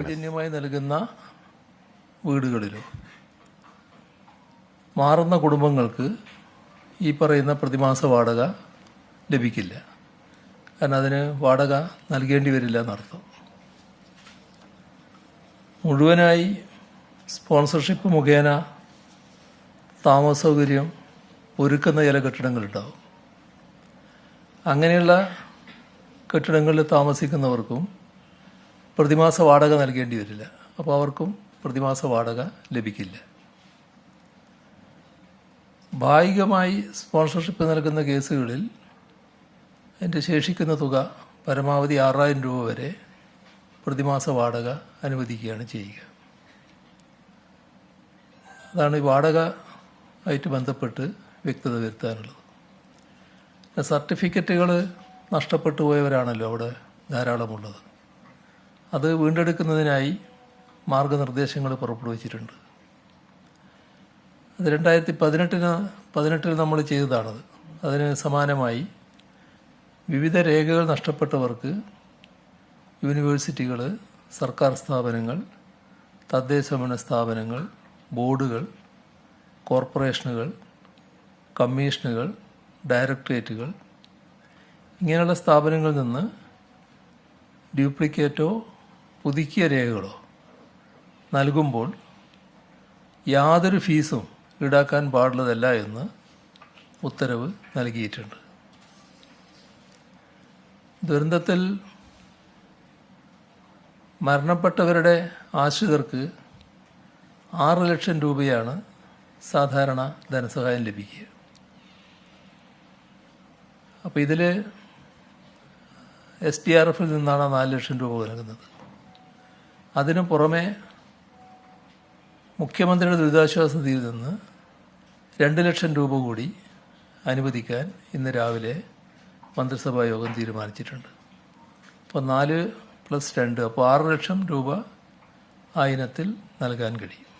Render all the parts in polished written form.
സൗജന്യമായി നൽകുന്ന വീടുകളിലോ മാറുന്ന കുടുംബങ്ങൾക്ക് ഈ പറയുന്ന പ്രതിമാസ വാടക ലഭിക്കില്ല. കാരണം അതിന് വാടക നൽകേണ്ടി വരില്ല എന്നർത്ഥം. മുഴുവനായി സ്പോൺസർഷിപ്പ് മുഖേന താമസ സൗകര്യം ഒരുക്കുന്ന ചില കെട്ടിടങ്ങളുണ്ടാവും. അങ്ങനെയുള്ള കെട്ടിടങ്ങളിൽ താമസിക്കുന്നവർക്കും പ്രതിമാസ വാടക നൽകേണ്ടി വരില്ല. അപ്പോൾ അവർക്കും പ്രതിമാസ വാടക ലഭിക്കില്ല. ഭാഗികമായി സ്പോൺസർഷിപ്പ് നൽകുന്ന കേസുകളിൽ അതിൻ്റെ ശേഷിക്കുന്ന തുക പരമാവധി 6000 രൂപ വരെ പ്രതിമാസ വാടക അനുവദിക്കുകയാണ് ചെയ്യുക. അതാണ് ഈ വാടക ആയിട്ട് ബന്ധപ്പെട്ട് വ്യക്തത വരുത്താനുള്ളത്. സർട്ടിഫിക്കറ്റുകൾ നഷ്ടപ്പെട്ടു പോയവരാണല്ലോ അവിടെ ധാരാളമുള്ളത്. അത് വീണ്ടെടുക്കുന്നതിനായി മാർഗനിർദ്ദേശങ്ങൾ പുറപ്പെടുവിച്ചിട്ടുണ്ട്. അത് 2018 നമ്മൾ ചെയ്തതാണത്. അതിന് സമാനമായി വിവിധ രേഖകൾ നഷ്ടപ്പെട്ടവർക്ക് യൂണിവേഴ്സിറ്റികൾ, സർക്കാർ സ്ഥാപനങ്ങൾ, തദ്ദേശഭരണ സ്ഥാപനങ്ങൾ, ബോർഡുകൾ, കോർപ്പറേഷനുകൾ, കമ്മീഷനുകൾ, ഡയറക്ടറേറ്റുകൾ ഇങ്ങനെയുള്ള സ്ഥാപനങ്ങളിൽ നിന്ന് ഡ്യൂപ്ലിക്കേറ്റോ പുതുക്കിയ രേഖകളോ നൽകുമ്പോൾ യാതൊരു ഫീസും ഈടാക്കാൻ പാടുള്ളതല്ല എന്ന് ഉത്തരവ് നൽകിയിട്ടുണ്ട്. ദുരന്തത്തിൽ മരണപ്പെട്ടവരുടെ ആശ്രിതർക്ക് 6 ലക്ഷം രൂപയാണ് സാധാരണ ധനസഹായം ലഭിക്കുക. അപ്പോൾ ഇതിൽ SDRF നിന്നാണ് 4 ലക്ഷം രൂപ നൽകുന്നത്. അതിനു പുറമെ മുഖ്യമന്ത്രിയുടെ ദുരിതാശ്വാസ നിധിയിൽ നിന്ന് 2 ലക്ഷം രൂപ കൂടി അനുവദിക്കാൻ ഇന്ന് രാവിലെ മന്ത്രിസഭാ യോഗം തീരുമാനിച്ചിട്ടുണ്ട്. അപ്പോൾ 4 + 2 അപ്പോൾ 6 ലക്ഷം രൂപ ആ ഇനത്തിൽ നൽകാൻ കഴിയും.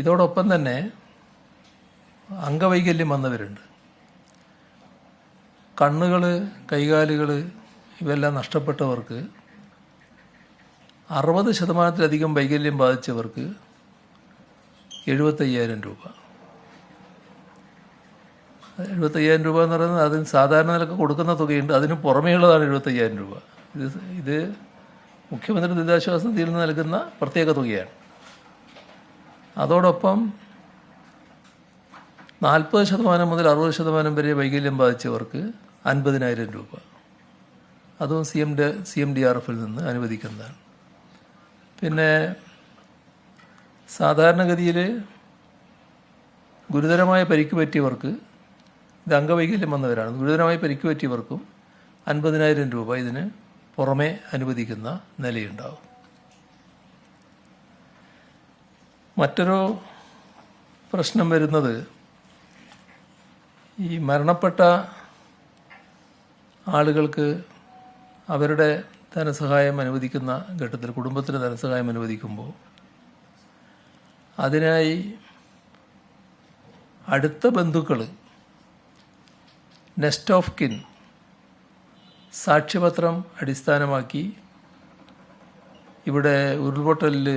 ഇതോടൊപ്പം തന്നെ അംഗവൈകല്യം വന്നവരുണ്ട്. കണ്ണുകൾ, കൈകാലുകൾ ഇവയെല്ലാം നഷ്ടപ്പെട്ടവർക്ക് 60% വൈകല്യം ബാധിച്ചവർക്ക് 75,000 രൂപ. 75,000 രൂപ എന്ന് പറയുന്നത് അതിന് സാധാരണ നിലക്ക് കൊടുക്കുന്ന തുകയുണ്ട്. അതിന് പുറമേയുള്ളതാണ് 75,000 രൂപ. ഇത് മുഖ്യമന്ത്രി ദുരിതാശ്വാസ നിധിയിൽ നിന്ന് നൽകുന്ന പ്രത്യേക തുകയാണ്. അതോടൊപ്പം 40% മുതൽ 60% വരെ വൈകല്യം ബാധിച്ചവർക്ക് 50,000 രൂപ. അതും CMDRF നിന്ന് അനുവദിക്കുന്നതാണ്. പിന്നെ സാധാരണഗതിയിൽ ഗുരുതരമായ പരിക്ക് പറ്റിയവർക്ക്, ഇത് അംഗവൈകല്യം വന്നവരാണ്, ഗുരുതരമായി പരിക്ക് പറ്റിയവർക്കും 50,000 രൂപ ഇതിന് പുറമെ അനുവദിക്കുന്ന നിലയുണ്ടാവും. മറ്റൊരു പ്രശ്നം വരുന്നത് ഈ മരണപ്പെട്ട ആളുകൾക്ക് അവരുടെ ധനസഹായം അനുവദിക്കുന്ന ഘട്ടത്തിൽ, കുടുംബത്തിന് ധനസഹായം അനുവദിക്കുമ്പോൾ അതിനായി അടുത്ത ബന്ധുക്കൾ, നെക്സ്റ്റ് ഓഫ് കിൻ സാക്ഷ്യപത്രം അടിസ്ഥാനമാക്കി ഇവിടെ ഉരുൾപൊട്ടലിൽ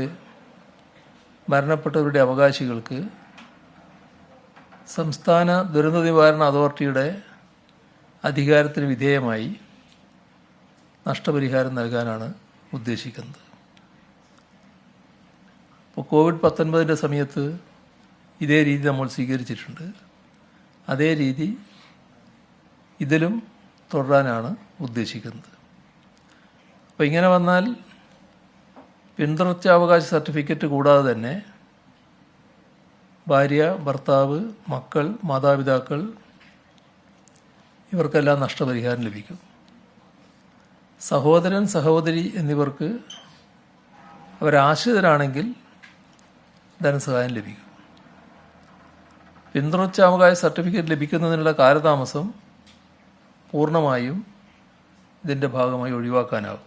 മരണപ്പെട്ടവരുടെ അവകാശികൾക്ക് സംസ്ഥാന ദുരന്ത നിവാരണ അതോറിറ്റിയുടെ അധികാരത്തിന് വിധേയമായി നഷ്ടപരിഹാരം നൽകാനാണ് ഉദ്ദേശിക്കുന്നത്. ഇപ്പോൾ COVID-19 സമയത്ത് ഇതേ രീതി നമ്മൾ സ്വീകരിച്ചിട്ടുണ്ട്. അതേ രീതി ഇതിലും തുടരാനാണ് ഉദ്ദേശിക്കുന്നത്. അപ്പോൾ ഇങ്ങനെ വന്നാൽ പിന്തുടർച്ചാവകാശ സർട്ടിഫിക്കറ്റ് കൂടാതെ തന്നെ ഭാര്യ, ഭർത്താവ്, മക്കൾ, മാതാപിതാക്കൾ ഇവർക്കെല്ലാം നഷ്ടപരിഹാരം ലഭിക്കും. സഹോദരൻ, സഹോദരി എന്നിവർക്ക് അവരാശ്രിതരാണെങ്കിൽ ധനസഹായം ലഭിക്കും. പിന്തുടർച്ചാവകാശ സർട്ടിഫിക്കറ്റ് ലഭിക്കുന്നതിനുള്ള കാലതാമസം പൂർണ്ണമായും ഇതിൻ്റെ ഭാഗമായി ഒഴിവാക്കാനാകും.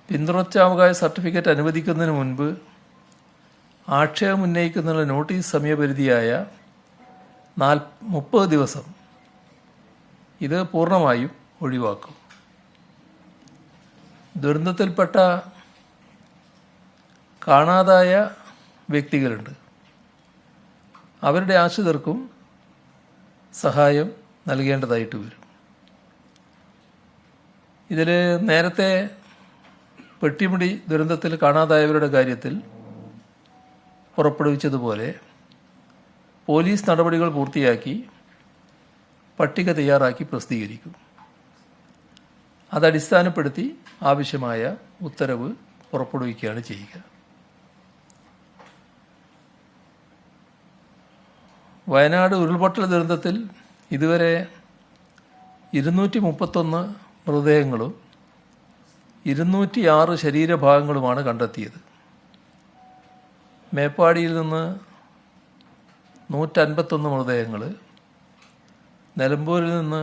പിന്തുടർച്ചാവകാശ സർട്ടിഫിക്കറ്റ് അനുവദിക്കുന്നതിന് മുൻപ് ആക്ഷേപം ഉന്നയിക്കുന്നതിനുള്ള നോട്ടീസ് സമയപരിധിയായ 30 ദിവസം ഇത് പൂർണ്ണമായും ഒഴിവാക്കും. ദുരന്തത്തിൽപ്പെട്ട കാണാതായ വ്യക്തികളുണ്ട്. അവരുടെ ആശ്രിതർക്കും സഹായം നൽകേണ്ടതായിട്ട് വരും. ഇതിൽ നേരത്തെ പെട്ടിമുടി ദുരന്തത്തിൽ കാണാതായവരുടെ കാര്യത്തിൽ പുറപ്പെടുവിച്ചതുപോലെ പോലീസ് നടപടികൾ പൂർത്തിയാക്കി പട്ടിക തയ്യാറാക്കി പ്രസിദ്ധീകരിക്കും. അതടിസ്ഥാനപ്പെടുത്തി ആവശ്യമായ ഉത്തരവ് പുറപ്പെടുവിക്കുകയാണ് ചെയ്യുക. വയനാട് ഉരുൾപൊട്ടൽ ദുരന്തത്തിൽ ഇതുവരെ 231 മൃതദേഹങ്ങളും 206 ശരീരഭാഗങ്ങളുമാണ് കണ്ടെത്തിയത്. മേപ്പാടിയിൽ നിന്ന് 151 മൃതദേഹങ്ങൾ, നിലമ്പൂരിൽ നിന്ന്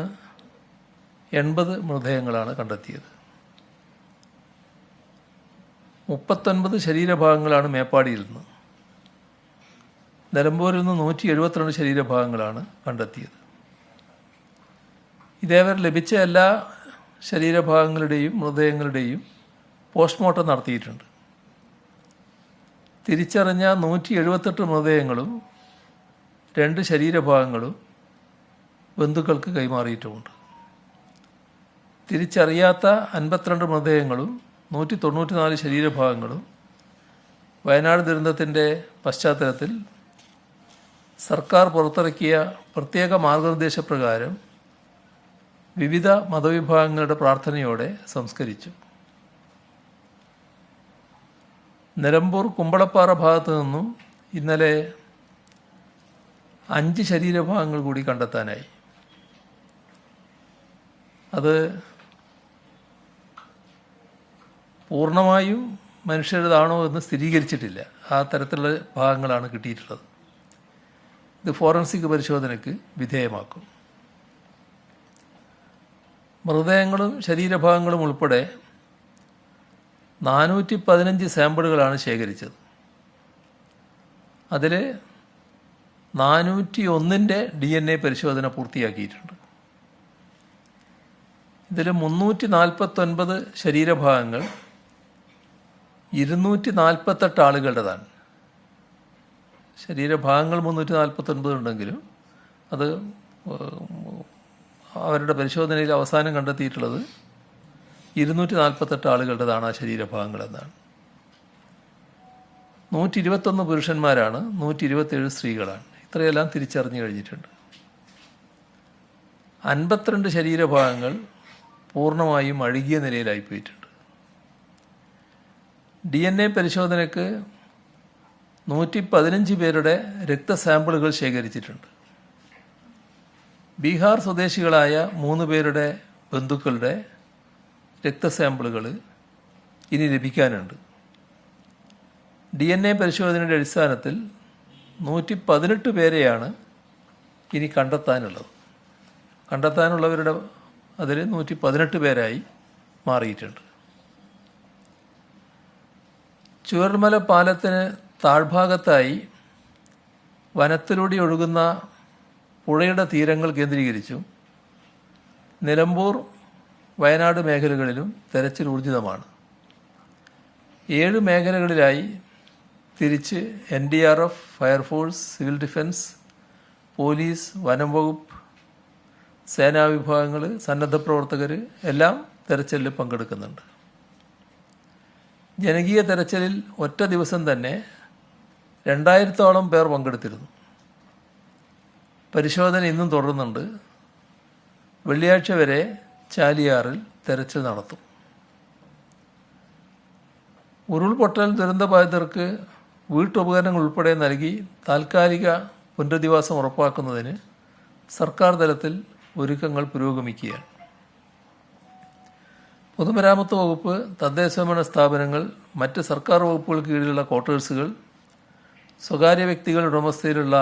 80 മൃതദേഹങ്ങളാണ് കണ്ടെത്തിയത്. 39 ശരീരഭാഗങ്ങളാണ് മേപ്പാടിയിൽ നിന്ന്. നിലമ്പൂരിൽ നിന്ന് 172 ശരീരഭാഗങ്ങളാണ് കണ്ടെത്തിയത്. ഇതേവരെ ലഭിച്ച എല്ലാ ശരീരഭാഗങ്ങളുടെയും മൃതദേഹങ്ങളുടെയും പോസ്റ്റ്മോർട്ടം നടത്തിയിട്ടുണ്ട്. തിരിച്ചറിഞ്ഞ 178 മൃതദേഹങ്ങളും 2 ശരീരഭാഗങ്ങളും ബന്ധുക്കൾക്ക് കൈമാറിയിട്ടുമുണ്ട്. തിരിച്ചറിയാത്ത 52 മൃതദേഹങ്ങളും 194 ശരീരഭാഗങ്ങളും വയനാട് ദുരന്തത്തിൻ്റെ പശ്ചാത്തലത്തിൽ സർക്കാർ പുറത്തിറക്കിയ പ്രത്യേക മാർഗനിർദ്ദേശപ്രകാരം വിവിധ മതവിഭാഗങ്ങളുടെ പ്രാർത്ഥനയോടെ സംസ്കരിച്ചു. നിലമ്പൂർ കുമ്പളപ്പാറ ഭാഗത്തു നിന്നും ഇന്നലെ 5 ശരീരഭാഗങ്ങൾ കൂടി കണ്ടെത്താനായി. അത് പൂർണ്ണമായും മനുഷ്യരുടേതാണോ എന്ന് സ്ഥിരീകരിച്ചിട്ടില്ല. ആ തരത്തിലുള്ള ഭാഗങ്ങളാണ് കിട്ടിയിട്ടുള്ളത്. ഇത് ഫോറൻസിക് പരിശോധനയ്ക്ക് വിധേയമാക്കും. മൃതദേഹങ്ങളും ശരീരഭാഗങ്ങളും ഉൾപ്പെടെ 415 സാമ്പിളുകളാണ് ശേഖരിച്ചത്. അതിൽ 401ൻ്റെ DNA പരിശോധന പൂർത്തിയാക്കിയിട്ടുണ്ട്. ഇതിൽ 349 ശരീരഭാഗങ്ങൾ 248 ആളുകളുടേതാണ്. ശരീരഭാഗങ്ങൾ 349 ഉണ്ടെങ്കിലും അത് അവരുടെ പരിശോധനയിൽ അവസാനം കണ്ടെത്തിയിട്ടുള്ളത് 248 ആളുകളുടേതാണ് ആ ശരീരഭാഗങ്ങളെന്നാണ്. 121 പുരുഷന്മാരാണ്, 127 സ്ത്രീകളാണ്. ഇത്രയെല്ലാം തിരിച്ചറിഞ്ഞു കഴിഞ്ഞിട്ടുണ്ട്. 52 ശരീരഭാഗങ്ങൾ പൂർണ്ണമായും അഴുകിയ നിലയിലായിപ്പോയിട്ടുണ്ട്. DNA പരിശോധനയ്ക്ക് 115 പേരുടെ രക്തസാമ്പിളുകൾ ശേഖരിച്ചിട്ടുണ്ട്. ബീഹാർ സ്വദേശികളായ 3 പേരുടെ ബന്ധുക്കളുടെ രക്തസാമ്പിളുകൾ ഇനി ലഭിക്കാനുണ്ട്. DNA പരിശോധനയുടെ അടിസ്ഥാനത്തിൽ 118 പേരെയാണ് ഇനി കണ്ടെത്താനുള്ളത്. കണ്ടെത്താനുള്ളവരുടെ അതിൽ 118 പേരായി മാറിയിട്ടുണ്ട്. ചൂരൽമല പാലത്തിന് താഴ്ഭാഗത്തായി വനത്തിലൂടെ ഒഴുകുന്ന പുഴയുടെ തീരങ്ങൾ കേന്ദ്രീകരിച്ചും നിലമ്പൂർ, വയനാട് മേഖലകളിലും തെരച്ചിൽ ഊർജിതമാണ്. 7 മേഖലകളിലായി തിരിച്ച് NDRF, fire force, civil defence, police, വനം വകുപ്പ്, സേനാ വിഭാഗങ്ങൾ, സന്നദ്ധ പ്രവർത്തകർ എല്ലാം തെരച്ചിലിൽ പങ്കെടുക്കുന്നുണ്ട്. ജനകീയ തെരച്ചിലിൽ ഒറ്റ ദിവസം തന്നെ 2000-ഓളം പേർ പങ്കെടുത്തിരുന്നു. പരിശോധന ഇന്നും തുടരുന്നുണ്ട്. വെള്ളിയാഴ്ച വരെ ചാലിയാറിൽ തെരച്ചിൽ നടത്തും. ഉരുൾപൊട്ടൽ ദുരന്തബാധിതർക്ക് വീട്ടുപകരണങ്ങൾ ഉൾപ്പെടെ നൽകി താൽക്കാലിക പുനരധിവാസം ഉറപ്പാക്കുന്നതിന് സർക്കാർ തലത്തിൽ ഒരുക്കങ്ങൾ പുരോഗമിക്കുകയാണ്. പൊതുമരാമത്ത് വകുപ്പ്, തദ്ദേശഭരണ സ്ഥാപനങ്ങൾ, മറ്റ് സർക്കാർ വകുപ്പുകൾക്ക് കീഴിലുള്ള ക്വാർട്ടേഴ്സുകൾ, സ്വകാര്യ വ്യക്തികളുടെ ഉടമസ്ഥയിലുള്ള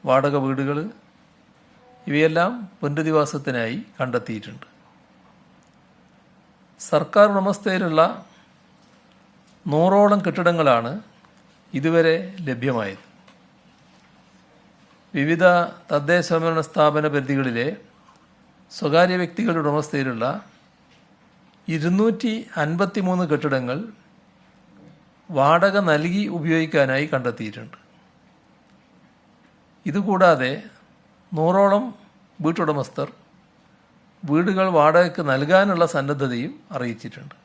വാടക വീടുകൾ ഇവയെല്ലാം പുനരധിവാസത്തിനായി കണ്ടെത്തിയിട്ടുണ്ട്. സർക്കാർ ഉടമസ്ഥയിലുള്ള 100ഓളം കെട്ടിടങ്ങളാണ് ഇതുവരെ ലഭ്യമായത്. വിവിധ തദ്ദേശഭരണ സ്ഥാപന പരിധികളിലെ സ്വകാര്യ വ്യക്തികളുടെ ഉടമസ്ഥയിലുള്ള 253 കെട്ടിടങ്ങൾ വാടക നൽകി ഉപയോഗിക്കാനായി കണ്ടെത്തിയിട്ടുണ്ട്. ഇതുകൂടാതെ 100ഓളം വീട്ടുടമസ്ഥർ വീടുകൾ വാടകയ്ക്ക് നൽകാനുള്ള സന്നദ്ധതയും അറിയിച്ചിട്ടുണ്ട്.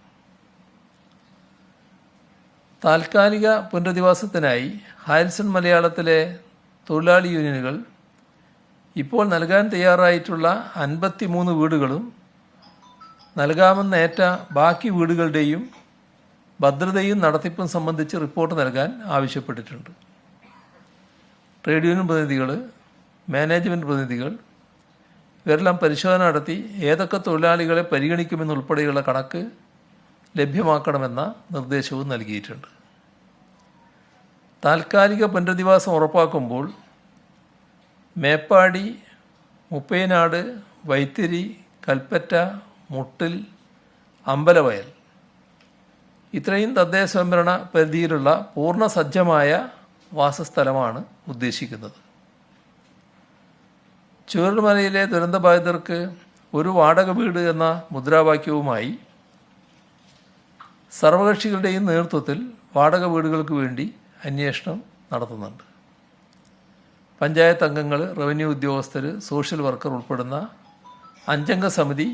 താൽക്കാലിക പുനരധിവാസത്തിനായി ഹാരിസൺ മലയാളത്തിലെ തൊഴിലാളി യൂണിയനുകൾ ഇപ്പോൾ നൽകാൻ തയ്യാറായിട്ടുള്ള 53 വീടുകളും നൽകാമെന്നേറ്റ ബാക്കി വീടുകളുടെയും ഭദ്രതയും നടത്തിപ്പും സംബന്ധിച്ച് റിപ്പോർട്ട് നൽകാൻ ആവശ്യപ്പെട്ടിട്ടുണ്ട്. ട്രേഡ് യൂണിയൻ പ്രതിനിധികൾ, മാനേജ്മെൻറ്റ് പ്രതിനിധികൾ ഇവരെല്ലാം പരിശോധന നടത്തി ഏതൊക്കെ തൊഴിലാളികളെ പരിഗണിക്കുമെന്നുൾപ്പെടെയുള്ള കണക്ക് ലഭ്യമാക്കണമെന്ന നിർദ്ദേശവും നൽകിയിട്ടുണ്ട്. താൽക്കാലിക പുനരധിവാസം ഉറപ്പാക്കുമ്പോൾ മേപ്പാടി, മുപ്പൈനാട്, വൈത്തിരി, കൽപ്പറ്റ, മുട്ടിൽ, അമ്പലവയൽ ഇത്രയും തദ്ദേശ സ്വയംഭരണ പരിധിയിലുള്ള പൂർണ്ണ സജ്ജമായ വാസസ്ഥലമാണ് ഉദ്ദേശിക്കുന്നത്. ചൂരൽമലയിലെ ദുരന്തബാധിതർക്ക് ഒരു വാടക വീട് എന്ന മുദ്രാവാക്യവുമായി സർവകക്ഷികളുടെയും നേതൃത്വത്തിൽ വാടക വീടുകൾക്ക് വേണ്ടി അന്വേഷണം നടത്തുന്നുണ്ട്. പഞ്ചായത്ത് അംഗങ്ങൾ, റവന്യൂ ഉദ്യോഗസ്ഥർ, സോഷ്യൽ വർക്കർ ഉൾപ്പെടുന്ന 5 സമിതി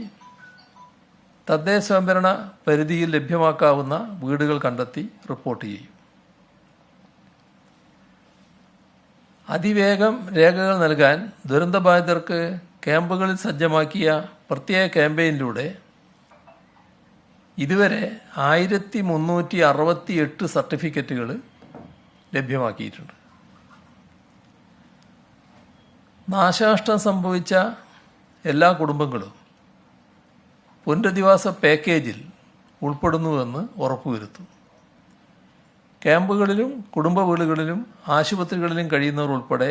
തദ്ദേശ സ്വയംഭരണ പരിധിയിൽ ലഭ്യമാക്കാവുന്ന വീടുകൾ കണ്ടെത്തി റിപ്പോർട്ട് ചെയ്യും. അതിവേഗം രേഖകൾ നൽകാൻ ദുരന്തബാധിതർക്ക് ക്യാമ്പുകളിൽ സജ്ജമാക്കിയ പ്രത്യേക ക്യാമ്പയിനിലൂടെ ഇതുവരെ 1368 സർട്ടിഫിക്കറ്റുകൾ ലഭ്യമാക്കിയിട്ടുണ്ട്. നാശനഷ്ടം സംഭവിച്ച എല്ലാ കുടുംബങ്ങളും പുനരധിവാസ പാക്കേജിൽ ഉൾപ്പെടുന്നുവെന്ന് ഉറപ്പുവരുത്തും. ക്യാമ്പുകളിലും കുടുംബ വീടുകളിലും ആശുപത്രികളിലും കഴിയുന്നവർ ഉൾപ്പെടെ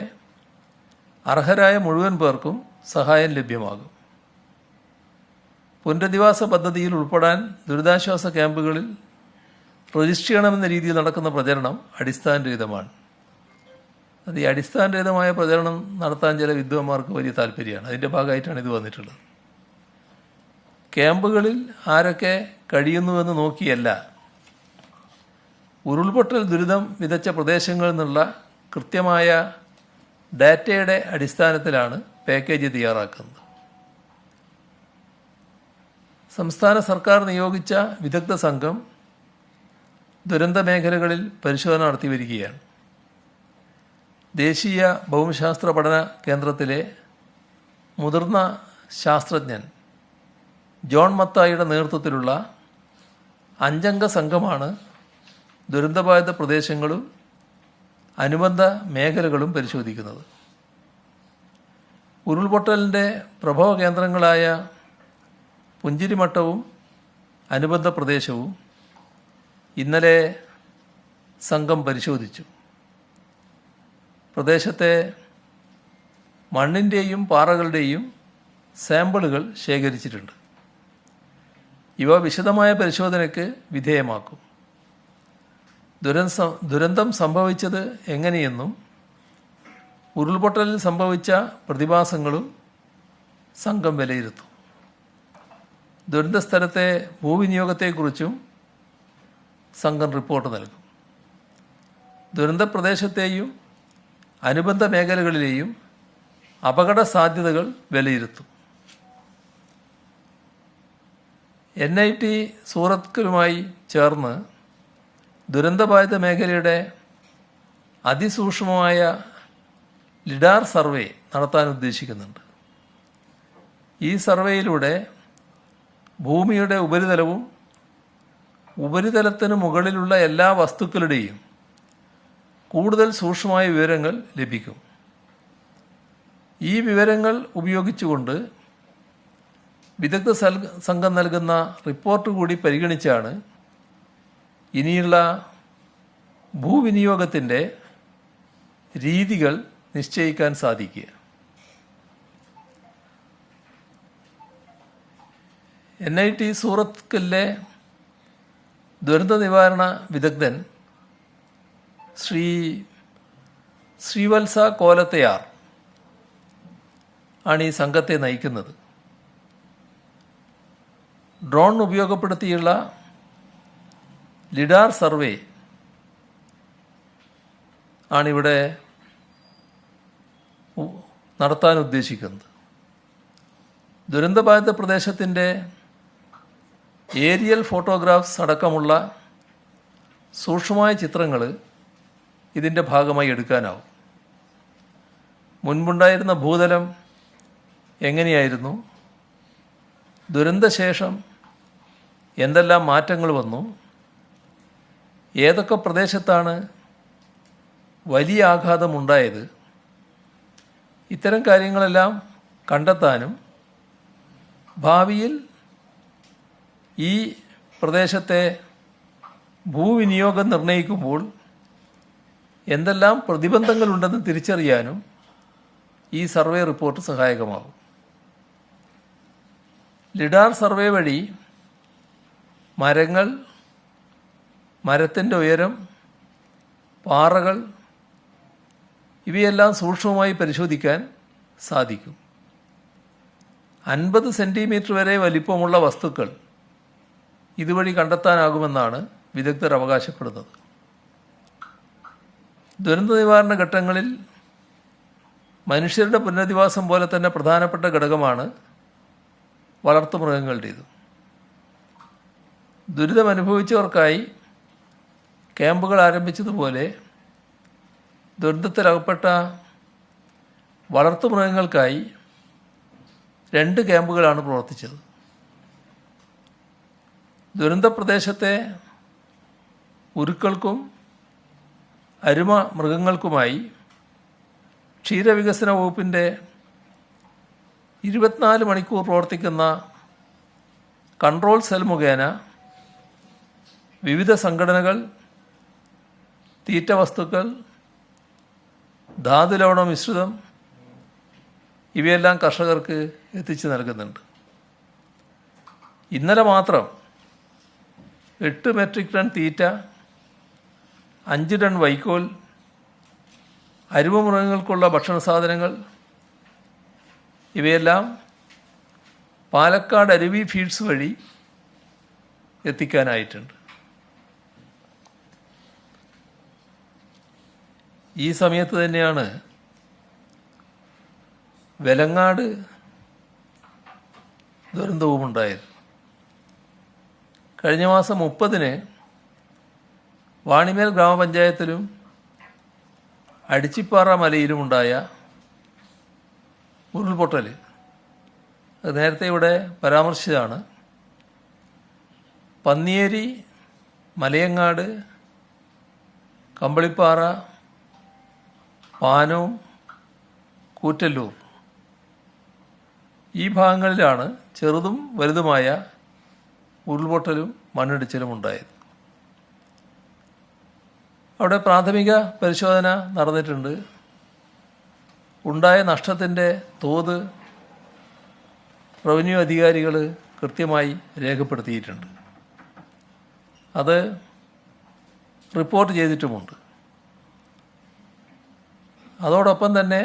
അർഹരായ മുഴുവൻ പേർക്കും സഹായം ലഭ്യമാകും. പുനരധിവാസ പദ്ധതിയിൽ ഉൾപ്പെടാൻ ദുരിതാശ്വാസ ക്യാമ്പുകളിൽ രജിസ്റ്റർ ചെയ്യണമെന്ന രീതിയിൽ നടക്കുന്ന പ്രചരണം അടിസ്ഥാനരഹിതമാണ്. അത് ഈ അടിസ്ഥാനരഹിതമായ പ്രചരണം നടത്താൻ ചില വിദ്വാന്മാർക്ക് വലിയ താല്പര്യമാണ്. അതിൻ്റെ ഭാഗമായിട്ടാണ് ഇത് വന്നിട്ടുള്ളത്. ക്യാമ്പുകളിൽ ആരൊക്കെ കഴിയുന്നുവെന്ന് നോക്കിയല്ല, ഉരുൾപൊട്ടൽ ദുരിതം വിതച്ച പ്രദേശങ്ങളിൽ നിന്നുള്ള കൃത്യമായ ഡാറ്റയുടെ അടിസ്ഥാനത്തിലാണ് പാക്കേജ് തയ്യാറാക്കുന്നത്. സംസ്ഥാന സർക്കാർ നിയോഗിച്ച വിദഗ്ധ സംഘം ദുരന്ത മേഖലകളിൽ പരിശോധന നടത്തി വരികയാണ്. ദേശീയ ഭൗമശാസ്ത്ര പഠന കേന്ദ്രത്തിലെ മുതിർന്ന ശാസ്ത്രജ്ഞൻ ജോൺ മത്തായിയുടെ നേതൃത്വത്തിലുള്ള 5 സംഘമാണ് ദുരന്തബാധിത പ്രദേശങ്ങളും അനുബന്ധ മേഖലകളും പരിശോധിക്കുന്നത്. ഉരുൾപൊട്ടലിൻ്റെ പ്രഭവ കേന്ദ്രങ്ങളായ പുഞ്ചിരിമട്ടവും അനുബന്ധ പ്രദേശവും ഇന്നലെ സംഘം പരിശോധിച്ചു. പ്രദേശത്തെ മണ്ണിൻ്റെയും പാറകളുടെയും സാമ്പിളുകൾ ശേഖരിച്ചിട്ടുണ്ട്. ഇവ വിശദമായ പരിശോധനയ്ക്ക് വിധേയമാക്കും. ദുരന്തം സംഭവിച്ചത് എങ്ങനെയെന്നും ഉരുൾപൊട്ടലിൽ സംഭവിച്ച പ്രതിഭാസങ്ങളും സംഘം വിലയിരുത്തും. ദുരന്തസ്ഥലത്തെ ഭൂവിനിയോഗത്തെക്കുറിച്ചും സംഘം റിപ്പോർട്ട് നൽകും. ദുരന്ത പ്രദേശത്തെയും അനുബന്ധ മേഖലകളിലെയും അപകട സാധ്യതകൾ വിലയിരുത്തും. NIT സൂറത്തുമായി ചേർന്ന് ദുരന്തബാധിത മേഖലയുടെ അതിസൂക്ഷ്മമായ ലിഡാർ സർവേ നടത്താൻ ഉദ്ദേശിക്കുന്നുണ്ട്. ഈ സർവേയിലൂടെ ഭൂമിയുടെ ഉപരിതലവും ഉപരിതലത്തിന് മുകളിലുള്ള എല്ലാ വസ്തുക്കളുടെയും കൂടുതൽ സൂക്ഷ്മമായ വിവരങ്ങൾ ലഭിക്കും. ഈ വിവരങ്ങൾ ഉപയോഗിച്ചുകൊണ്ട് വിദഗ്ധ സംഘം നൽകുന്ന റിപ്പോർട്ട് കൂടി പരിഗണിച്ചാണ് ഇനിയുള്ള ഭൂവിനിയോഗത്തിൻ്റെ രീതികൾ നിശ്ചയിക്കാൻ സാധിക്കുക. NIT സൂറത്തിലെ ദുരന്ത നിവാരണ വിദഗ്ധൻ ശ്രീവത്സ കോലത്തയാർ ആണ് ഈ സംഘത്തെ നയിക്കുന്നത്. ഡ്രോൺ ഉപയോഗപ്പെടുത്തിയുള്ള ലിഡാർ സർവേ ആണിവിടെ നടത്താൻ ഉദ്ദേശിക്കുന്നത്. ദുരന്തബാധിത പ്രദേശത്തിൻ്റെ ഏരിയൽ ഫോട്ടോഗ്രാഫ്സ് അടക്കമുള്ള സൂക്ഷ്മമായ ചിത്രങ്ങൾ ഇതിൻ്റെ ഭാഗമായി എടുക്കാനാവും. മുൻപുണ്ടായിരുന്ന ഭൂതലം എങ്ങനെയായിരുന്നു, ദുരന്തശേഷം എന്തെല്ലാം മാറ്റങ്ങൾ വന്നു, ഏതൊക്കെ പ്രദേശത്താണ് വലിയ ആഘാതമുണ്ടായത്, ഇത്തരം കാര്യങ്ങളെല്ലാം കണ്ടെത്താനും ഭാവിയിൽ ഈ പ്രദേശത്തെ ഭൂവിനിയോഗം നിർണ്ണയിക്കുമ്പോൾ എന്തെല്ലാം പ്രതിബന്ധങ്ങളുണ്ടെന്ന് തിരിച്ചറിയാനും ഈ സർവേ റിപ്പോർട്ട് സഹായകമാകും. ലിഡാർ സർവേ വഴി മരങ്ങൾ, മരത്തിൻ്റെ ഉയരം, പാറകൾ ഇവയെല്ലാം സൂക്ഷ്മമായി പരിശോധിക്കാൻ സാധിക്കും. 50 സെൻറ്റിമീറ്റർ വരെ വലിപ്പമുള്ള വസ്തുക്കൾ ഇതുവഴി കണ്ടെത്താനാകുമെന്നാണ് വിദഗ്ധർ അവകാശപ്പെടുന്നത്. ദുരന്ത നിവാരണ ഘട്ടങ്ങളിൽ മനുഷ്യരുടെ പുനരധിവാസം പോലെ തന്നെ പ്രധാനപ്പെട്ട ഘടകമാണ് വളർത്തുമൃഗങ്ങളുടേത്. ദുരിതമനുഭവിച്ചവർക്കായി ക്യാമ്പുകൾ ആരംഭിച്ചതുപോലെ ദുരന്തത്തിലകപ്പെട്ട വളർത്തുമൃഗങ്ങൾക്കായി 2 ക്യാമ്പുകളാണ് പ്രവർത്തിച്ചത്. ദുരന്തപ്രദേശത്തെ ഉരുക്കൾക്കും അരുമ മൃഗങ്ങൾക്കുമായി ക്ഷീരവികസന വകുപ്പിൻ്റെ 24 മണിക്കൂർ പ്രവർത്തിക്കുന്ന കൺട്രോൾ സെൽ മുഖേന വിവിധ സംഘടനകൾ തീറ്റ വസ്തുക്കൾ, ധാതുലവണ മിശ്രിതം ഇവയെല്ലാം കർഷകർക്ക് എത്തിച്ചു നൽകുന്നുണ്ട്. ഇന്നലെ മാത്രം 8 മെട്രിക് ടൺ തീറ്റ, 5 ടൺ വൈക്കോൽ, അരുമമൃഗങ്ങൾക്കുള്ള ഭക്ഷണ സാധനങ്ങൾ ഇവയെല്ലാം പാലക്കാട് അരുവി ഫീഡ്സ് വഴി എത്തിക്കാനായിട്ടുണ്ട്. ഈ സമയത്ത് തന്നെയാണ് വെലങ്ങാട് ദുരന്തവുമുണ്ടായത്. കഴിഞ്ഞ മാസം 30-ന് വാണിമേൽ ഗ്രാമപഞ്ചായത്തിലും അടിച്ചിപ്പാറ മലയിലുമുണ്ടായ ഉരുൾപൊട്ടൽ അത് നേരത്തെ ഇവിടെ പരാമർശിച്ചതാണ്. പന്നിയേരി, മലയങ്ങാട്, കമ്പളിപ്പാറ, പാനൂം, കൂറ്റല്ലൂർ ഈ ഭാഗങ്ങളിലാണ് ചെറുതും വലുതുമായ ഉരുൾപൊട്ടലും മണ്ണിടിച്ചിലും ഉണ്ടായത്. അവിടെ പ്രാഥമിക പരിശോധന നടന്നിട്ടുണ്ട്. ഉണ്ടായ നഷ്ടത്തിൻ്റെ തോത് റവന്യൂ അധികാരികൾ കൃത്യമായി രേഖപ്പെടുത്തിയിട്ടുണ്ട്. അത് റിപ്പോർട്ട് ചെയ്തിട്ടുമുണ്ട്. അതോടൊപ്പം തന്നെ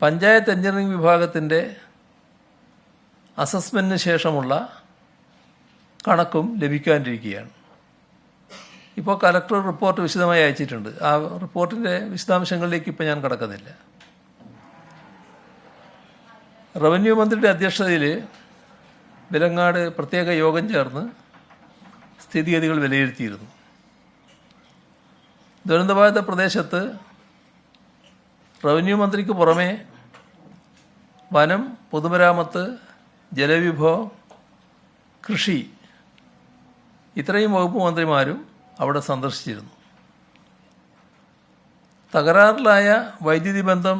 പഞ്ചായത്ത് എഞ്ചിനീയറിംഗ് വിഭാഗത്തിൻ്റെ അസസ്മെൻറ്റിന് ശേഷമുള്ള കണക്കും ലഭിക്കാനിരിക്കുകയാണ്. ഇപ്പോൾ കലക്ടർ റിപ്പോർട്ട് വിശദമായി അയച്ചിട്ടുണ്ട്. ആ റിപ്പോർട്ടിൻ്റെ വിശദാംശങ്ങളിലേക്ക് ഇപ്പോൾ ഞാൻ കടക്കുന്നില്ല. റവന്യൂ മന്ത്രിയുടെ അധ്യക്ഷതയിൽ വിലങ്ങാട് പ്രത്യേക യോഗം ചേർന്ന് സ്ഥിതിഗതികൾ വിലയിരുത്തിയിരുന്നു. ദുരന്തബാധിത പ്രദേശത്ത് റവന്യൂ മന്ത്രിക്ക് പുറമെ വനം, പൊതുമരാമത്ത്, ജലവിഭവം, കൃഷി ഇത്രയും വകുപ്പ് മന്ത്രിമാരും അവിടെ സന്ദർശിച്ചിരുന്നു. തകരാറിലായ വൈദ്യുതി ബന്ധം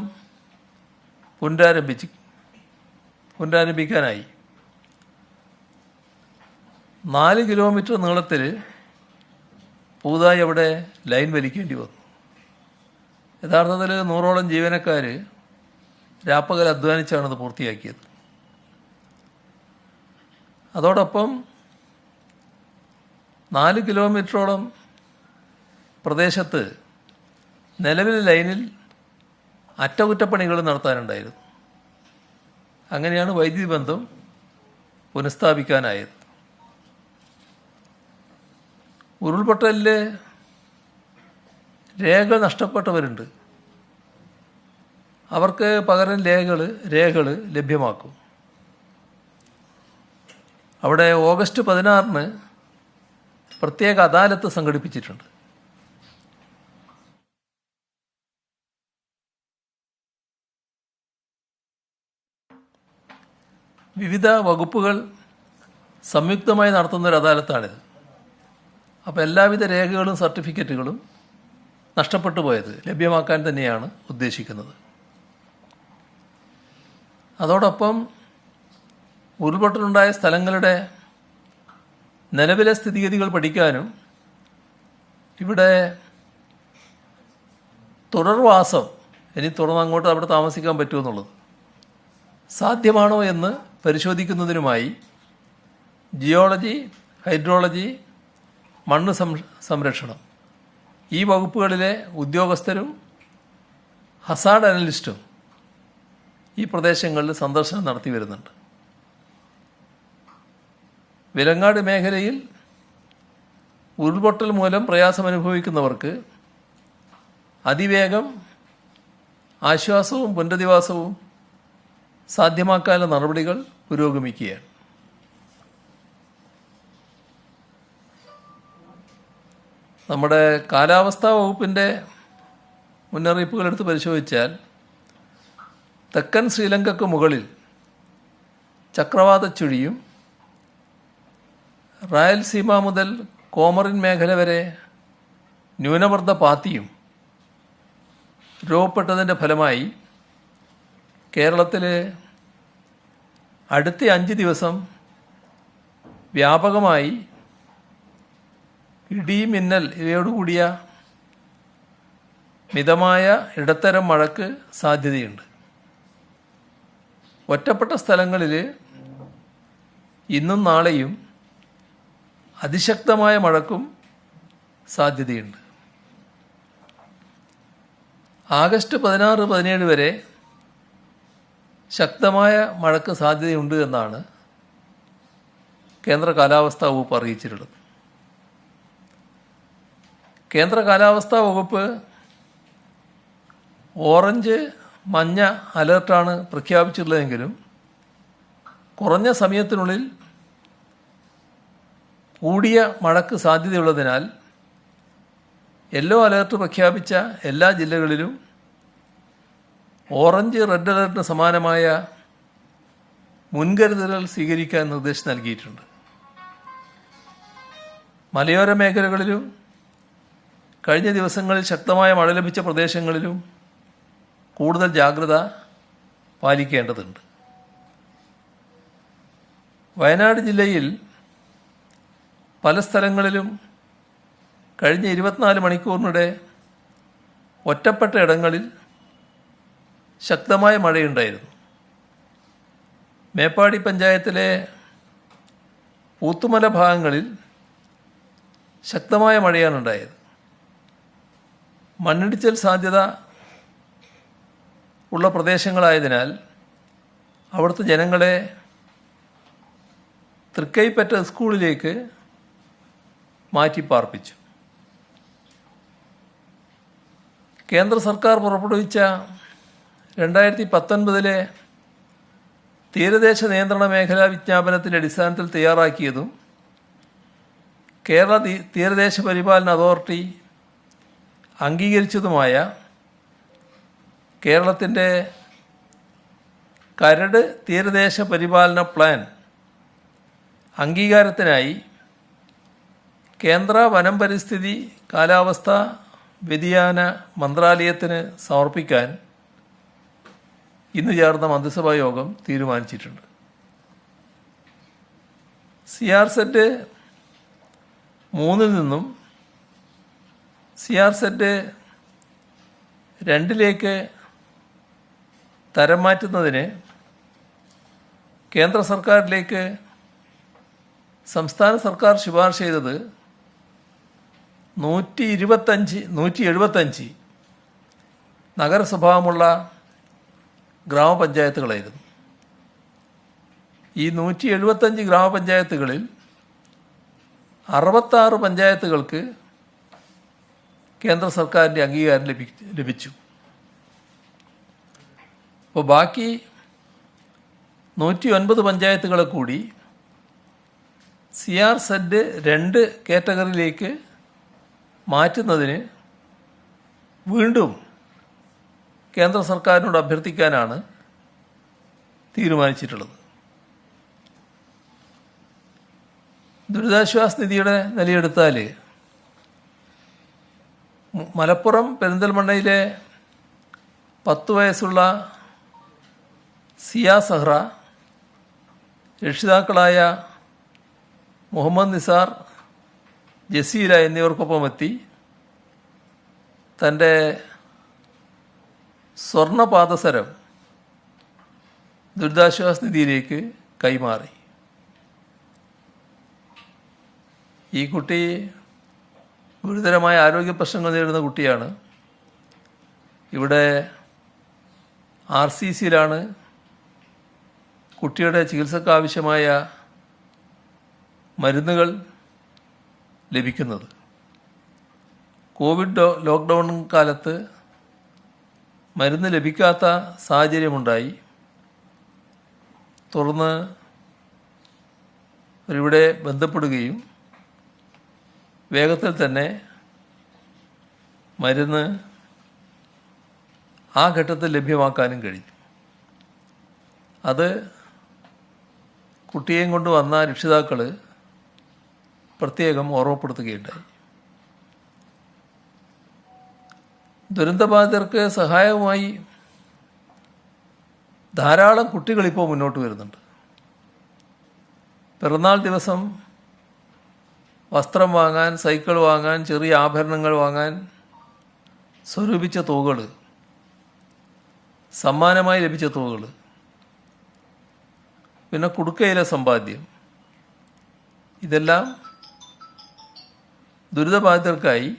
പുനരാരംഭിക്കാനായി 4 കിലോമീറ്റർ നീളത്തിൽ പുതുതായി അവിടെ ലൈൻ വലിക്കേണ്ടി വന്നു. യഥാർത്ഥത്തിൽ 100ഓളം ജീവനക്കാർ രാപ്പകൽ അധ്വാനിച്ചാണത് പൂർത്തിയാക്കിയത്. അതോടൊപ്പം 4 കിലോമീറ്ററോളം പ്രദേശത്ത് നിലവിലെ ലൈനിൽ അറ്റകുറ്റപ്പണികൾ നടത്താനുണ്ടായിരുന്നു. അങ്ങനെയാണ് വൈദ്യുതി ബന്ധം പുനഃസ്ഥാപിക്കാനായത്. ഉരുൾപൊട്ടലിൽ രേഖകൾ നഷ്ടപ്പെട്ടവരുണ്ട്. അവർക്ക് പകരം രേഖകൾ ലഭ്യമാക്കും. അവിടെ ഓഗസ്റ്റ് 16 പ്രത്യേക അദാലത്ത് സംഘടിപ്പിച്ചിട്ടുണ്ട്. വിവിധ വകുപ്പുകൾ സംയുക്തമായി നടത്തുന്നൊരു അദാലത്താണിത്. അപ്പോൾ എല്ലാവിധ രേഖകളും സർട്ടിഫിക്കറ്റുകളും നഷ്ടപ്പെട്ടു പോയത് ലഭ്യമാക്കാൻ തന്നെയാണ് ഉദ്ദേശിക്കുന്നത്. അതോടൊപ്പം ഉരുൾപൊട്ടലുണ്ടായ സ്ഥലങ്ങളുടെ നിലവിലെ സ്ഥിതിഗതികൾ പഠിക്കാനും ഇവിടെ തുടർവാസം ഇനി തുടർന്നങ്ങോട്ട് അവിടെ താമസിക്കാൻ പറ്റുമെന്നുള്ളത് സാധ്യമാണോ എന്ന് പരിശോധിക്കുന്നതിനുമായി ജിയോളജി, ഹൈഡ്രോളജി, മണ്ണ് സംരക്ഷണം ഈ വകുപ്പുകളിലെ ഉദ്യോഗസ്ഥരും ഹസാർഡ് അനലിസ്റ്റും ഈ പ്രദേശങ്ങളിൽ സന്ദർശനം നടത്തി വരുന്നുണ്ട്. വിലങ്ങാട് മേഖലയിൽ ഉരുൾപൊട്ടൽ മൂലം പ്രയാസമനുഭവിക്കുന്നവർക്ക് അതിവേഗം ആശ്വാസവും പുനരധിവാസവും സാധ്യമാക്കാനുള്ള നടപടികൾ പുരോഗമിക്കുകയാണ്. നമ്മുടെ കാലാവസ്ഥാ വകുപ്പിൻ്റെ മുന്നറിയിപ്പുകൾ എടുത്ത് പരിശോധിച്ചാൽ തെക്കൻ ശ്രീലങ്കയ്ക്ക് മുകളിൽ ചക്രവാത ചുഴിയും റായൽസീമ മുതൽ കോമറിൻ മേഖല വരെ ന്യൂനമർദ്ദ പാത്തിയും രൂപപ്പെട്ടതിൻ്റെ ഫലമായി കേരളത്തിൽ അടുത്ത 5 ദിവസം വ്യാപകമായി ഇടി, മിന്നൽ ഇവയോടുകൂടിയ മിതമായ ഇടത്തരം മഴയ്ക്ക് സാധ്യതയുണ്ട്. ഒറ്റപ്പെട്ട സ്ഥലങ്ങളിൽ ഇന്നും നാളെയും അതിശക്തമായ മഴയ്ക്കും സാധ്യതയുണ്ട്. ആഗസ്റ്റ് 16, 17 വരെ ശക്തമായ മഴയ്ക്ക് സാധ്യതയുണ്ട് എന്നാണ് കേന്ദ്ര കാലാവസ്ഥാ വകുപ്പ് അറിയിച്ചിട്ടുള്ളത്. കേന്ദ്ര കാലാവസ്ഥാ വകുപ്പ് ഓറഞ്ച്, മഞ്ഞ അലേർട്ടാണ് പ്രഖ്യാപിച്ചിട്ടുള്ളതെങ്കിലും കുറഞ്ഞ സമയത്തിനുള്ളിൽ കൂടിയ മഴയ്ക്ക് സാധ്യതയുള്ളതിനാൽ യെല്ലോ അലേർട്ട് പ്രഖ്യാപിച്ച എല്ലാ ജില്ലകളിലും ഓറഞ്ച്, റെഡ് അലേർട്ടിന് സമാനമായ മുൻകരുതലുകൾ സ്വീകരിക്കാൻ നിർദ്ദേശം നൽകിയിട്ടുണ്ട്. മലയോര മേഖലകളിലും കഴിഞ്ഞ ദിവസങ്ങളിൽ ശക്തമായ മഴ ലഭിച്ച പ്രദേശങ്ങളിലും കൂടുതൽ ജാഗ്രത പാലിക്കേണ്ടതുണ്ട്. വയനാട് ജില്ലയിൽ പല സ്ഥലങ്ങളിലും കഴിഞ്ഞ 24 മണിക്കൂറിനിടെ ഒറ്റപ്പെട്ട ഇടങ്ങളിൽ ശക്തമായ മഴയുണ്ടായിരുന്നു. മേപ്പാടി പഞ്ചായത്തിലെ പൂത്തുമല ഭാഗങ്ങളിൽ ശക്തമായ മഴയാണ് ഉണ്ടായത്. മണ്ണിടിച്ചിൽ സാധ്യത ഉള്ള പ്രദേശങ്ങളായതിനാൽ അവിടുത്തെ ജനങ്ങളെ തൃക്കൈപ്പറ്റ സ്കൂളിലേക്ക് മാറ്റിപ്പാർപ്പിച്ചു. കേന്ദ്ര സർക്കാർ പുറപ്പെടുവിച്ച 2019 തീരദേശ നിയന്ത്രണ മേഖലാ വിജ്ഞാപനത്തിൻ്റെ അടിസ്ഥാനത്തിൽ തയ്യാറാക്കിയതും കേരള തീരദേശ പരിപാലന അതോറിറ്റി അംഗീകരിച്ചതുമായ കേരളത്തിൻ്റെ കരട് തീരദേശ പരിപാലന പ്ലാൻ അംഗീകാരത്തിനായി കേന്ദ്ര വനം, പരിസ്ഥിതി, കാലാവസ്ഥ വ്യതിയാന മന്ത്രാലയത്തിന് സമർപ്പിക്കാൻ ഇന്ന് ചേർന്ന മന്ത്രിസഭാ യോഗം തീരുമാനിച്ചിട്ടുണ്ട്. CRZ 3 നിന്നും CRZ 2 തരം മാറ്റുന്നതിന് കേന്ദ്ര സർക്കാരിലേക്ക് സംസ്ഥാന സർക്കാർ ശുപാർശ ചെയ്തത് 175 നഗരസ്വഭാവമുള്ള ഗ്രാമപഞ്ചായത്തുകളായിരുന്നു. ഈ 175 ഗ്രാമപഞ്ചായത്തുകളിൽ 66 പഞ്ചായത്തുകൾക്ക് കേന്ദ്ര സർക്കാരിൻ്റെ അംഗീകാരം ലഭിച്ചു. അപ്പോൾ ബാക്കി 109 പഞ്ചായത്തുകളെ കൂടി CRZ 2 കാറ്റഗറിയിലേക്ക് മാറ്റുന്നതിന് വീണ്ടും കേന്ദ്ര സർക്കാരിനോട് അഭ്യർത്ഥിക്കാനാണ് തീരുമാനിച്ചിട്ടുള്ളത്. ദുരിതാശ്വാസ നിധിയുടെ നിലയെടുത്താൽ മലപ്പുറം പെരിന്തൽമണ്ണയിലെ 10 വയസ്സുള്ള സിയ സഹ്റ രക്ഷിതാക്കളായ മുഹമ്മദ് നിസാർ, ജസീല എന്നിവർക്കൊപ്പമെത്തി തൻ്റെ സ്വർണ്ണപാദസരം ദുരിതാശ്വാസ നിധിയിലേക്ക് കൈമാറി. ഈ കുട്ടി ഗുരുതരമായ ആരോഗ്യ പ്രശ്നങ്ങൾ നേരിടുന്ന കുട്ടിയാണ്. ഇവിടെ RCCയിലാണ് കുട്ടിയുടെ ചികിത്സക്ക് ആവശ്യമായ മരുന്നുകൾ ലഭിക്കുന്നത്. കോവിഡ് ലോക്ക്ഡൗൺ കാലത്ത് മരുന്ന് ലഭിക്കാത്ത സാഹചര്യമുണ്ടായി. തുടർന്ന് ഇവിടെ ബന്ധപ്പെടുകയും വേഗത്തിൽ തന്നെ മരുന്ന് ആ ഘട്ടത്തിൽ ലഭ്യമാക്കാനും കഴിഞ്ഞു. അത് കുട്ടിയെയും കൊണ്ട് വന്ന രക്ഷിതാക്കൾ പ്രത്യേകം ഓർമ്മപ്പെടുത്തുകയുണ്ടായി. ദുരന്തബാധിതർക്ക് സഹായവുമായി ധാരാളം കുട്ടികളിപ്പോൾ മുന്നോട്ട് വരുന്നുണ്ട്. പിറന്നാൾ ദിവസം വസ്ത്രം വാങ്ങാൻ, സൈക്കിൾ വാങ്ങാൻ, ചെറിയ ആഭരണങ്ങൾ വാങ്ങാൻ സ്വരൂപിച്ച തുകകൾ, സമ്മാനമായി ലഭിച്ച തുകകൾ, പിന്നെ കുടുക്കയിലെ സമ്പാദ്യം, ഇതെല്ലാം ദുരിതബാധിതർക്കായി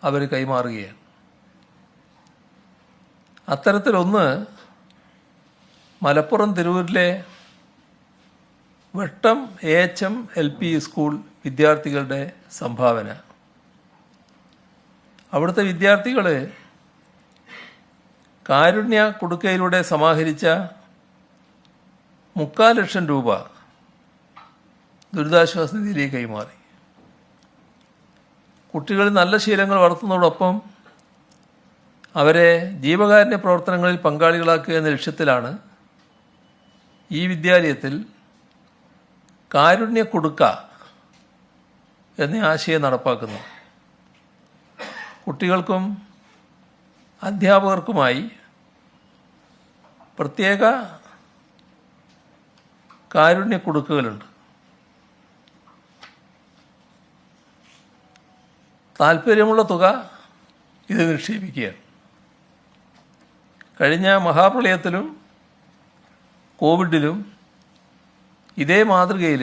അവർ കൈമാറുകയാണ്. അത്തരത്തിലൊന്ന് മലപ്പുറം തിരൂരിലെ വെട്ടം AHM LP സ്കൂൾ വിദ്യാർത്ഥികളുടെ സംഭാവന. അവിടുത്തെ വിദ്യാർത്ഥികൾ കാരുണ്യ കുടുക്കയിലൂടെ സമാഹരിച്ച 3,00,000 രൂപ ദുരിതാശ്വാസ നിധിയിലേക്ക് കൈമാറി. കുട്ടികൾ നല്ല ശീലങ്ങൾ വളർത്തുന്നതോടൊപ്പം അവരെ ജീവകാരുണ്യ പ്രവർത്തനങ്ങളിൽ പങ്കാളികളാക്കുക എന്ന ലക്ഷ്യത്തിലാണ് ഈ വിദ്യാലയത്തിൽ കാരുണ്യ കുടുക്ക എന്ന ആശയം നടപ്പാക്കുന്നു. കുട്ടികൾക്കും അധ്യാപകർക്കുമായി പ്രത്യേക കാരുണ്യ കുടുക്കുകളുണ്ട്. താല്പര്യമുള്ള തുക ഇത് നിക്ഷേപിക്കുകയാണ്. കഴിഞ്ഞ മഹാപ്രളയത്തിലും കോവിഡിലും ഇതേ മാതൃകയിൽ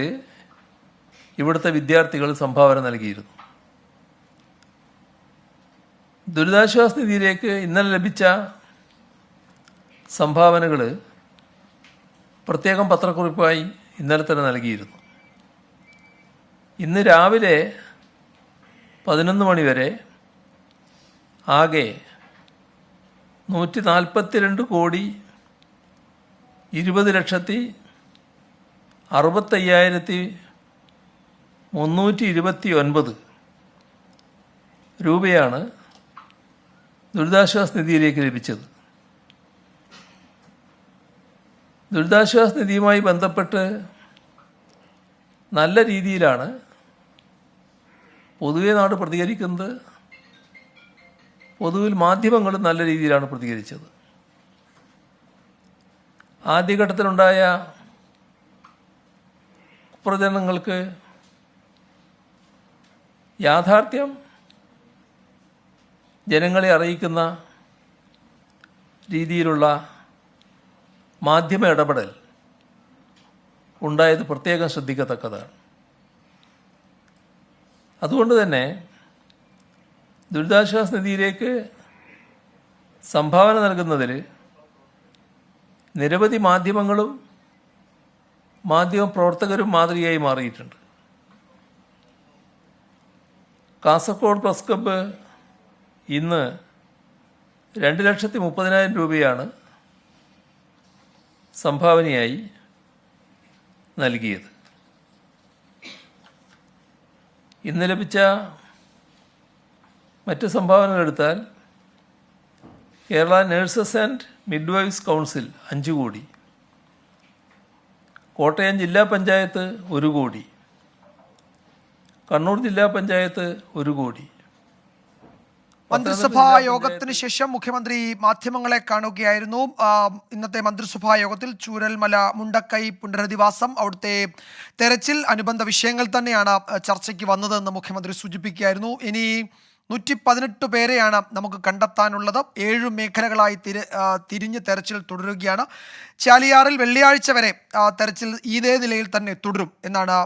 ഇവിടുത്തെ വിദ്യാർത്ഥികൾ സംഭാവന നൽകിയിരുന്നു. ദുരിതാശ്വാസ നിധിയിലേക്ക് ഇന്നലെ ലഭിച്ച സംഭാവനകൾ പ്രത്യേകം പത്രക്കുറിപ്പായി ഇന്നലെ തന്നെ നൽകിയിരുന്നു. ഇന്ന് രാവിലെ 11 മണി വരെ ആകെ 140,60,65,329 രൂപയാണ് ദുരിതാശ്വാസ നിധിയിലേക്ക് ലഭിച്ചത്. ദുരിതാശ്വാസ നിധിയുമായി ബന്ധപ്പെട്ട് നല്ല രീതിയിലാണ് പൊതുവെ നാട് പ്രതികരിക്കുന്നത്. പൊതുവിൽ മാധ്യമങ്ങളും നല്ല രീതിയിലാണ് പ്രതികരിച്ചത്. ആദ്യഘട്ടത്തിലുണ്ടായ പ്രചരണങ്ങൾക്ക് യാഥാർത്ഥ്യം ജനങ്ങളെ അറിയിക്കുന്ന രീതിയിലുള്ള മാധ്യമ ഇടപെടൽ ഉണ്ടായത് പ്രത്യേകം ശ്രദ്ധിക്കത്തക്കതാണ്. അതുകൊണ്ട് തന്നെ ദുരിതാശ്വാസ നിധിയിലേക്ക് സംഭാവന നൽകുന്നതിൽ നിരവധി മാധ്യമങ്ങളും മാധ്യമ പ്രവർത്തകരും മാതൃകയായി മാറിയിട്ടുണ്ട്. കാസർഗോഡ് പ്രസ് ക്ലബ്ബ് ഇന്ന് 2,30,000 രൂപയാണ് സംഭാവനയായി നൽകിയത്. ഇന്ന് ലഭിച്ച മറ്റ് സംഭാവനകൾ എടുത്താൽ Kerala nurses and midwives council 5 കോടി, കോട്ടയം ജില്ലാ പഞ്ചായത്ത് 1 കോടി, കണ്ണൂർ ജില്ലാ പഞ്ചായത്ത് 1 കോടി. മന്ത്രിസഭാ യോഗത്തിന് ശേഷം മുഖ്യമന്ത്രി മാധ്യമങ്ങളെ കാണുകയായിരുന്നു. ഇന്നത്തെ മന്ത്രിസഭാ യോഗത്തിൽ ചൂരൽമല മുണ്ടക്കൈ പുനരധിവാസം, അവിടുത്തെ തെരച്ചിൽ, അനുബന്ധ വിഷയങ്ങൾ തന്നെയാണ് ചർച്ചയ്ക്ക് വന്നതെന്ന് മുഖ്യമന്ത്രി സൂചിപ്പിക്കുകയായിരുന്നു. ഇനി 118 പേരെയാണ് നമുക്ക് കണ്ടെത്താനുള്ളത്. 7 മേഖലകളായി തിരിഞ്ഞ് തെരച്ചിൽ തുടരുകയാണ്. ചാലിയാറിൽ വെള്ളിയാഴ്ച വരെ തെരച്ചിൽ ഇതേ നിലയിൽ തന്നെ തുടരും എന്നാണ്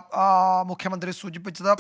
മുഖ്യമന്ത്രി സൂചിപ്പിച്ചത്.